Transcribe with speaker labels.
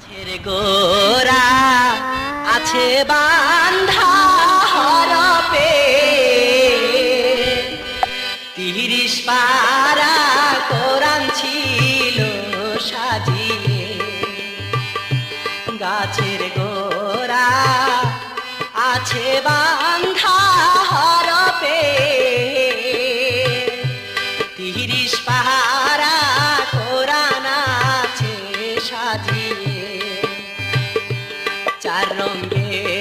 Speaker 1: গাছের গোড়া আছে বান্ধা হরপে ৩০ পারা কোরআন ছিল সাজিয়ে। গাছের গোড়া আছে বান্ধা হরপে ৩০ পারা কোরআন আছে সাজিয়ে। ৪ রঙের